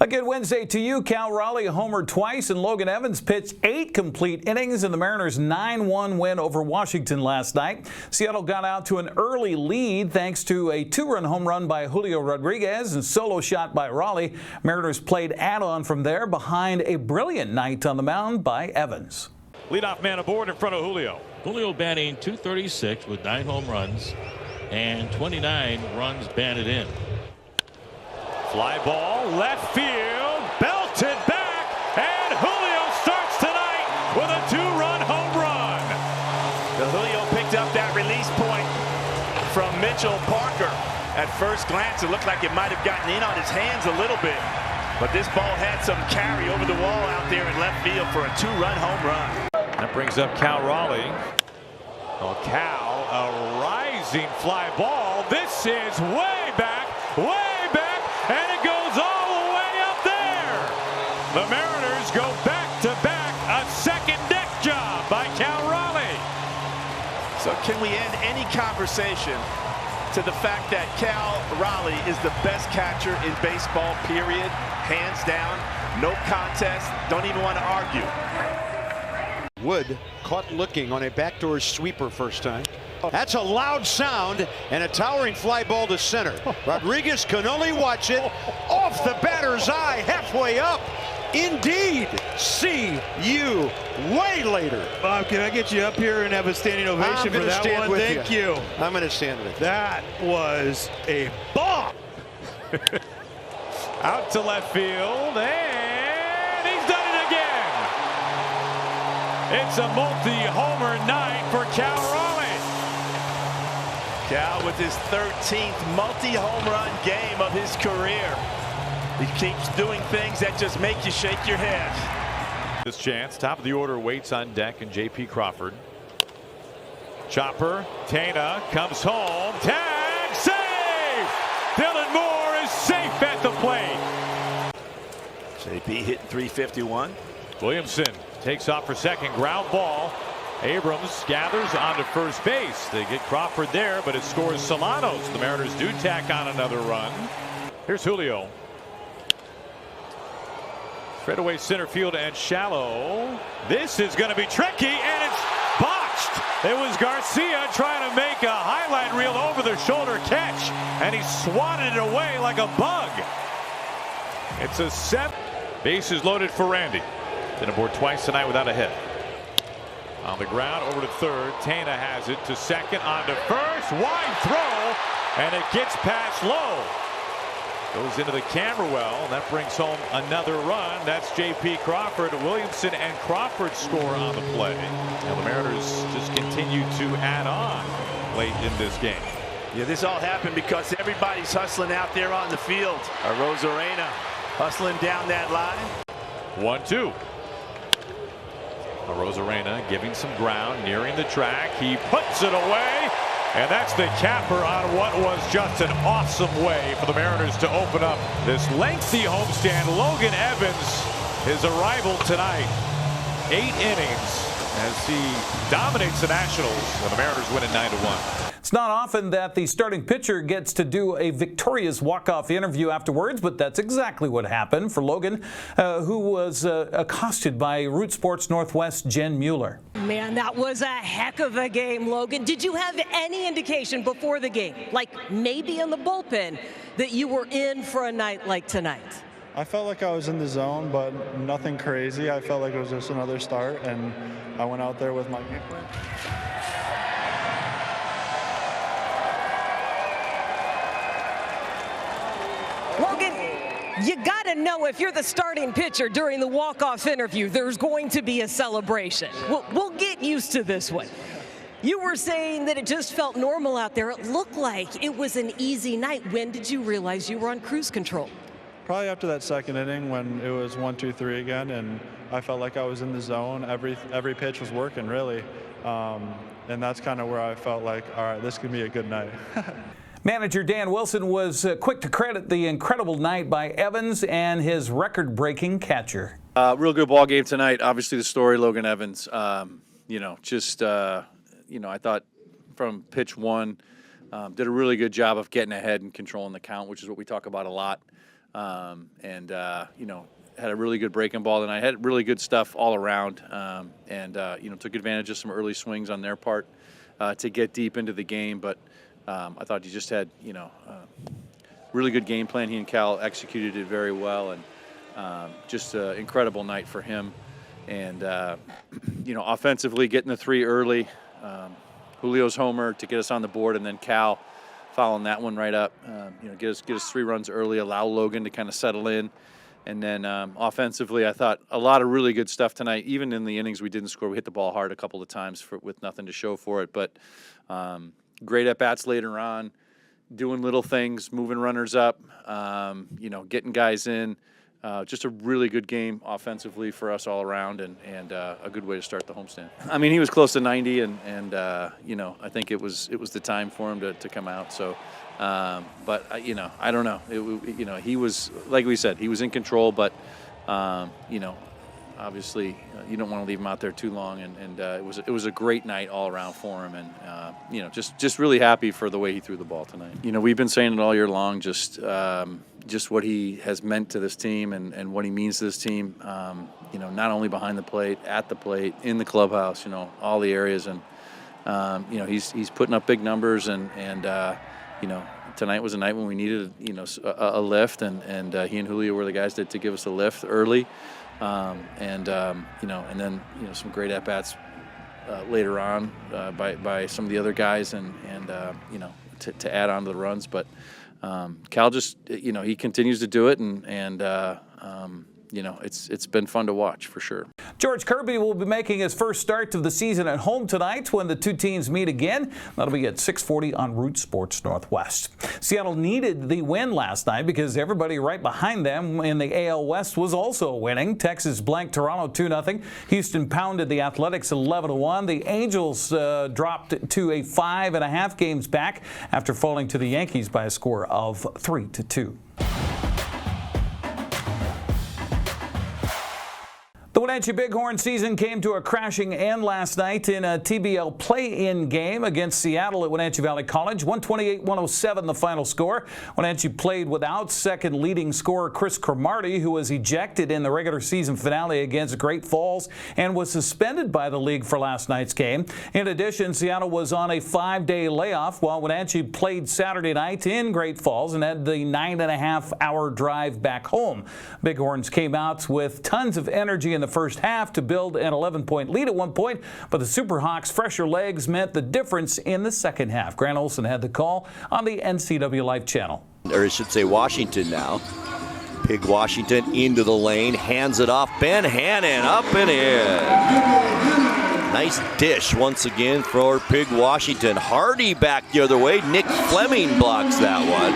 A good Wednesday to you. Cal Raleigh homered twice, and Logan Evans pitched 8 complete innings in the Mariners' 9-1 win over Washington last night. Seattle got out to an early lead thanks to a 2-run home run by Julio Rodriguez and solo shot by Raleigh. Mariners played add-on from there behind a brilliant night on the mound by Evans. Leadoff man aboard in front of Julio. Julio batting .236 with 9 home runs and 29 runs batted in. Fly ball, left field, belted back, and Julio starts tonight with a 2-run home run. Julio picked up that release point from Mitchell Parker. At first glance, it looked like it might have gotten in on his hands a little bit, but this ball had some carry over the wall out there in left field for a 2-run home run. That brings up Cal Raleigh. Oh, Cal, a rising fly ball. This is way back, and it goes all the way up there. The Mariners go back-to-back, a second deck job by Cal Raleigh. So can we end any conversation to the fact that Cal Raleigh is the best catcher in baseball, period, hands down, no contest, don't even want to argue. Wood caught looking on a backdoor sweeper first time. That's a loud sound and a towering fly ball to center. Rodriguez can only watch it off the batter's eye, halfway up. Indeed, see you way later. Bob, can I get you up here and have a standing ovation for that one? Thank you. I'm going to stand with you. That was a bomb. Out to left field, and he's done it again. It's a multi-homer night for Cal Raleigh. Cal with his 13th multi-home run game of his career. He keeps doing things that just make you shake your head. This chance, top of the order waits on deck, and J.P. Crawford. Chopper, Tana comes home, tag, save! Dylan Moore is safe at the plate. J.P. hitting .351. Williamson takes off for second, ground ball. Abrams gathers onto first base. They get Crawford there, but it scores Solanos. The Mariners do tack on another run. Here's Julio. Straightaway center field and shallow. This is going to be tricky, and it's botched. It was Garcia trying to make a highlight reel over the shoulder catch, and he swatted it away like a bug. It's a 7. Bases loaded for Randy. Been aboard twice tonight without a hit. On the ground, over to third. Tana has it to second, on to first. Wide throw, and it gets past Lowe. Goes into the camera well, and that brings home another run. That's J.P. Crawford. Williamson and Crawford score on the play. Now the Mariners just continue to add on late in this game. Yeah, this all happened because everybody's hustling out there on the field. Rosarena hustling down that line. 1-2. Rosarena giving some ground, nearing the track. He puts it away, and that's the capper on what was just an awesome way for the Mariners to open up this lengthy homestand. Logan Evans, his arrival tonight, 8 innings as he dominates the Nationals, and the Mariners win it 9-1. It's not often that the starting pitcher gets to do a victorious walk-off interview afterwards, but that's exactly what happened for Logan, who was accosted by Root Sports Northwest Jen Mueller. Man, that was a heck of a game, Logan. Did you have any indication before the game, like maybe in the bullpen, that you were in for a night like tonight? I felt like I was in the zone, but nothing crazy. I felt like it was just another start, and I went out there with my game plan. Logan, you got to know if you're the starting pitcher during the walk-off interview, there's going to be a celebration. We'll get used to this one. You were saying that it just felt normal out there. It looked like it was an easy night. When did you realize you were on cruise control? Probably after that second inning when it was 1-2-3 again, and I felt like I was in the zone. Every pitch was working, really. And that's kind of where I felt like, all right, this could be a good night. Manager Dan Wilson was quick to credit the incredible night by Evans and his record-breaking catcher. Real good ball game tonight. Obviously, the story, Logan Evans. I thought from pitch one, did a really good job of getting ahead and controlling the count, which is what we talk about a lot. You know, had a really good breaking ball, and I had really good stuff all around, you know, took advantage of some early swings on their part to get deep into the game. But I thought he just had, you know, really good game plan. He and Cal executed it very well, and just an incredible night for him. And you know, offensively getting the 3 early, Julio's homer to get us on the board, and then Cal following that one right up. You know, get us 3 runs early, allow Logan to kind of settle in. And then offensively, I thought a lot of really good stuff tonight. Even in the innings we didn't score, we hit the ball hard a couple of times with nothing to show for it. But great at-bats later on, doing little things, moving runners up, you know, getting guys in. Just a really good game offensively for us all around, and a good way to start the homestand. I mean, he was close to 90, and you know, I think it was the time for him to come out. So. But you know, I don't know. You know, he was, like we said, he was in control. But you know, obviously, you don't want to leave him out there too long. And it was a great night all around for him. And you know, just really happy for the way he threw the ball tonight. You know, we've been saying it all year long. Just what he has meant to this team and what he means to this team. You know, not only behind the plate, at the plate, in the clubhouse. You know, all the areas. And you know, he's putting up big numbers and. You know, tonight was a night when we needed, you know, a lift, and he and Julio were the guys to give us a lift early, you know, and then, you know, some great at-bats later on by some of the other guys, and you know, to add on to the runs. But Cal just, you know, he continues to do it, and you know, it's been fun to watch for sure. George Kirby will be making his first start of the season at home tonight when the 2 teams meet again. That'll be at 6:40 on Root Sports Northwest. Seattle needed the win last night because everybody right behind them in the AL West was also winning. Texas blanked Toronto 2-0. Houston pounded the Athletics 11-1. The Angels dropped to a 5.5 games back after falling to the Yankees by a score of 3-2. The Wenatchee Bighorn season came to a crashing end last night in a TBL play-in game against Seattle at Wenatchee Valley College. 128-107 the final score. Wenatchee played without second leading scorer Chris Cromartie, who was ejected in the regular season finale against Great Falls and was suspended by the league for last night's game. In addition, Seattle was on a 5-day layoff while Wenatchee played Saturday night in Great Falls and had the 9.5-hour drive back home. Bighorns came out with tons of energy in the first half to build an 11-point lead at one point, but the Superhawks' fresher legs meant the difference in the second half. Grant Olson had the call on the NCWLIFE channel. Or I should say Washington now. Pig Washington into the lane, hands it off. Ben Hannon up and in. Nice dish once again for Pig Washington. Hardy back the other way. Nick Fleming blocks that one.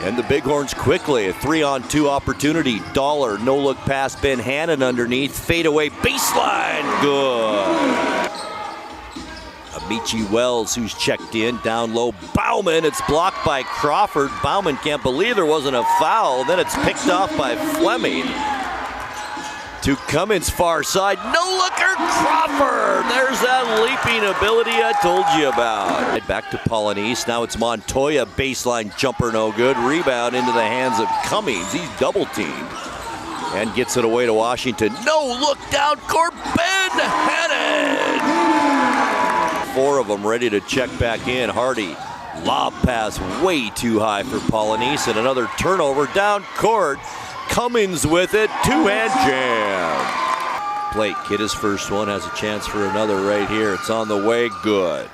And the Bighorns quickly, a 3-on-2 opportunity. Dollar, no-look pass, Ben Hannon underneath. Fadeaway baseline, good. Amici Wells, who's checked in, down low. Bauman, it's blocked by Crawford. Bauman can't believe there wasn't a foul. Then it's picked off by Fleming. To Cummins' far side, no-looker, Crawford! There's that leaping ability I told you about. Back to Polynice, now it's Montoya, baseline jumper no good. Rebound into the hands of Cummins, he's double-teamed. And gets it away to Washington. No look down court, Ben Hannon! 4 of them ready to check back in. Hardy, lob pass way too high for Polynice, and another turnover down court. Cummins with it, 2-hand jam. Blake hit his first one, has a chance for another right here. It's on the way, good.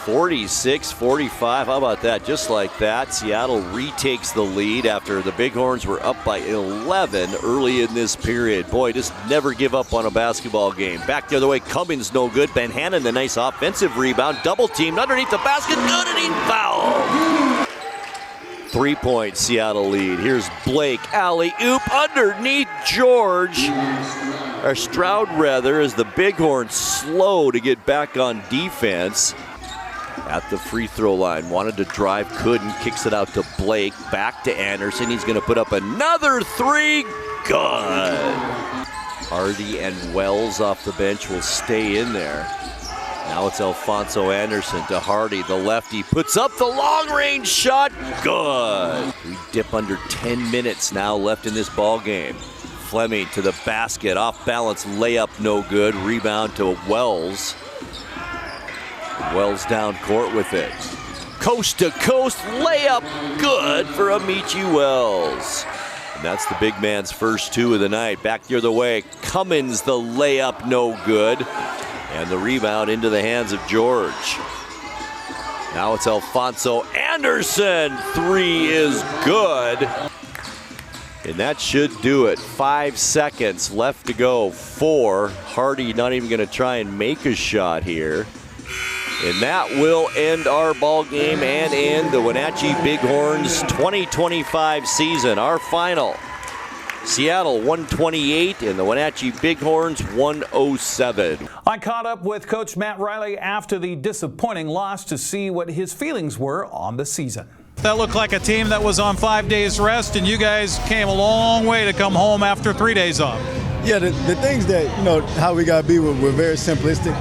46-45, how about that? Just like that, Seattle retakes the lead after the Bighorns were up by 11 early in this period. Boy, just never give up on a basketball game. Back the other way, Cummins no good. Ben Hannon, the nice offensive rebound, double teamed underneath the basket, good, and he fouled. 3-point Seattle lead. Here's Blake, alley-oop underneath George. Or Stroud, rather, as the Bighorns slow to get back on defense. At the free throw line, wanted to drive, couldn't, kicks it out to Blake, back to Anderson. He's gonna put up another 3, good. Hardy and Wells off the bench will stay in there. Now it's Alfonso Anderson to Hardy, the lefty, puts up the long-range shot, good. We dip under 10 minutes now left in this ball game. Fleming to the basket, off balance layup, no good. Rebound to Wells. Wells down court with it. Coast to coast layup, good for Amici Wells. And that's the big man's first two of the night. Back the other way, Cummins the layup, no good. And the rebound into the hands of George. Now it's Alfonso Anderson. Three is good. And that should do it. 5 seconds left to go. 4. Hardy not even going to try and make a shot here. And that will end our ball game and end the Wenatchee Bighorns 2025 season. Our final, Seattle 128 and the Wenatchee Bighorns 107. I caught up with Coach Matt Riley after the disappointing loss to see what his feelings were on the season. That looked like a team that was on 5 days rest, and you guys came a long way to come home after 3 days off. Yeah, the things that, how we got to be, we're very simplistic.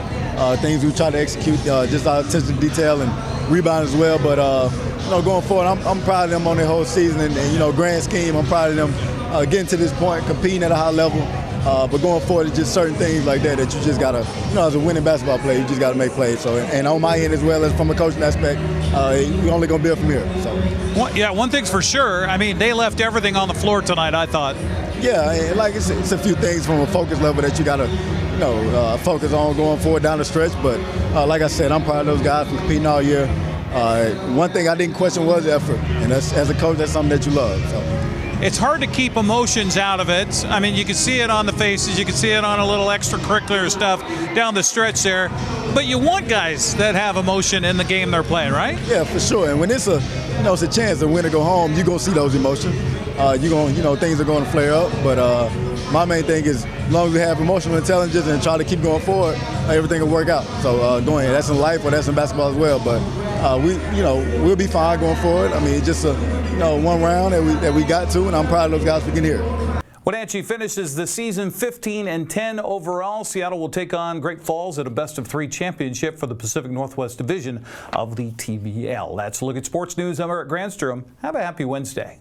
Things we try to execute, just our attention to detail and rebound as well. But, going forward, I'm proud of them on their whole season. And grand scheme, I'm proud of them getting to this point, competing at a high level. But going forward, it's just certain things like that you just got to, as a winning basketball player, you just got to make plays. So, and on my end as well as from a coaching aspect, we're only going to build from here. So. One thing's for sure. I mean, they left everything on the floor tonight, I thought. Yeah, it's a few things from a focus level that you got to, focus on going forward down the stretch. But like I said, I'm proud of those guys for competing all year. One thing I didn't question was effort, and that's, as a coach, that's something that you love. So. It's hard to keep emotions out of it. I mean, you can see it on the faces, you can see it on a little extracurricular stuff down the stretch there. But you want guys that have emotion in the game they're playing, right? Yeah, for sure. And when it's it's a chance to win or go home, you're gonna see those emotions. Things are going to flare up. But my main thing is, as long as we have emotional intelligence and try to keep going forward, everything will work out. So going, that's in life or that's in basketball as well. But we'll be fine going forward. I mean, it's just one round that we got to, and I'm proud of those guys for getting here. Wenatchee finishes the season 15-10 overall. Seattle will take on Great Falls at a best-of-3 championship for the Pacific Northwest Division of the TBL. That's a look at sports news. I'm Eric Granstrom. Have a happy Wednesday.